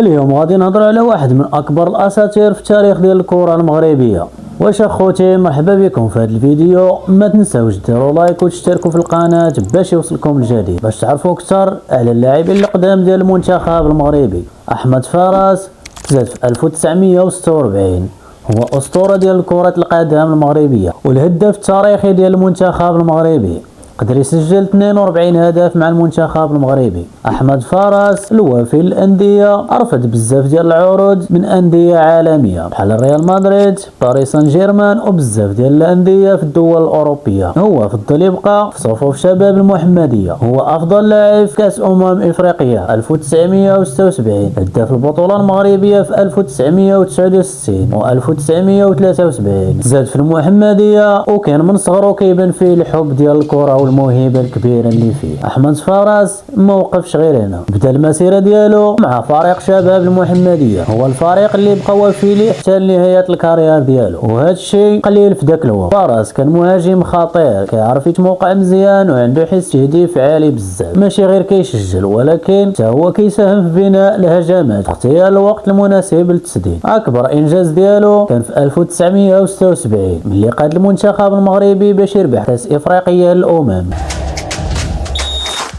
اليوم غادي نهضر على واحد من اكبر الاساطير في التاريخ ديال الكره المغربيه. واش اخوتي، مرحبا بكم في هذا الفيديو. ما تنساوش ديروا لايك وتشتركوا في القناه باش يوصلكم الجديد، باش تعرفوا اكثر على اللاعبين القدام ديال المنتخب المغربي. احمد فراس تزاد في 1946، هو اسطوره ديال كره القدم المغربيه والهداف التاريخي ديال المنتخب المغربي. قدر يسجل 42 هدف مع المنتخب المغربي. احمد فراس الوفي للانديه، رفض بزاف ديال العروض من انديه عالميه بحال ريال مدريد، باريس سان جيرمان وبزاف ديال الانديه في الدول الاوروبيه. هو فضل يبقى في صفوف شباب المحمديه. هو افضل لاعب في كاس افريقيا 1976، هداف البطوله المغربيه في 1969 و 1973. زاد في المحمديه وكان من صغره كيبان فيه الحب ديال الكره والموهبه الكبيره اللي فيه. احمد فراس ما وقفش غير هنا، بدا المسيره ديالو مع فريق شباب المحمديه، هو الفريق اللي بقى وافي ليه حتى لنهايه الكارير ديالو، وهذا الشيء قليل في ذاك الوقت. فراس كان مهاجم خطير، كيعرف يتموقع مزيان وعنده حس تهديف عالي بزاف، ماشي غير كيسجل ولكن حتى هو كيساهم في بناء الهجمات واختيار الوقت المناسب للتسديد. اكبر انجاز ديالو كان في 1976 ملي قاد المنتخب المغربي باش يربح كاس افريقيا للامم،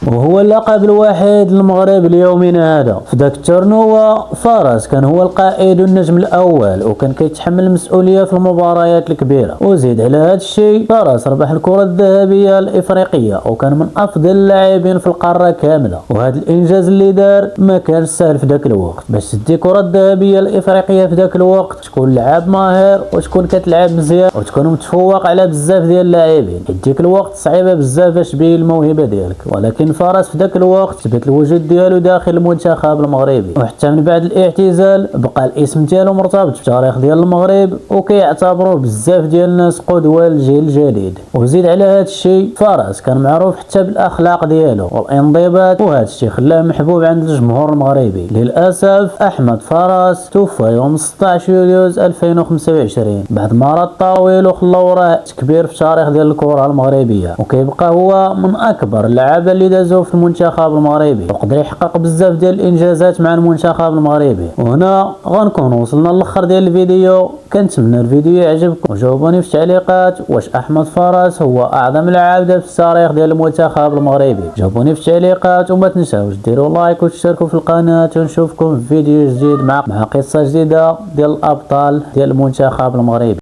وهو اللقب الوحيد للمغرب ليومنا هذا. في ذاك التورنوا فراس كان هو القائد والنجم الاول، وكان كيتحمل المسؤوليه في المباريات الكبيره. وزيد على هذا الشيء فراس ربح الكره الذهبيه الافريقيه، وكان من افضل اللاعبين في القاره كامله. وهذا الانجاز اللي دار ما كان سهل في ذاك الوقت. باش تدي الكره الذهبيه الافريقيه في ذاك الوقت تكون لاعب ماهر وتكون كتلعب مزيان وتكون متفوق على بزاف ديال اللاعبين. ديك الوقت صعيبه بزاف باش تبين الموهبه ديالك، ولكن فراس في ذاك الوقت ثبت الوجود ديالو داخل المنتخب المغربي. وحتى من بعد الاعتزال بقى الاسم ديالو مرتبط بالتاريخ ديال المغرب، وكيعتبروه بزاف ديال الناس قدوه للجيل الجديد. وزيد على هذا الشيء فراس كان معروف حتى بالاخلاق ديالو والانضباط، وهذا الشيء خلاه محبوب عند الجمهور المغربي. للاسف احمد فراس توفى يوم 16 يوليو 2025 بعد مرض طويل وخلى وراه كبير في التاريخ ديال الكره المغربيه، وكيبقى هو من اكبر اللعابه اللي دازوا في المنتخب المغربي، وقدر يحقق بزاف ديال الانجازات مع المنتخب المغربي. وهنا غنكون وصلنا للاخر ديال الفيديو. كنتمنى الفيديو يعجبكم، وجاوبوني في التعليقات واش احمد فراس هو اعظم لاعب في التاريخ ديال المنتخب المغربي. جاوبوني في التعليقات، وما تنساوش ديروا لايك وتشتركوا في القناه، ونشوفكم في فيديو جديد مع قصه جديده ديال الابطال ديال المنتخب المغربي.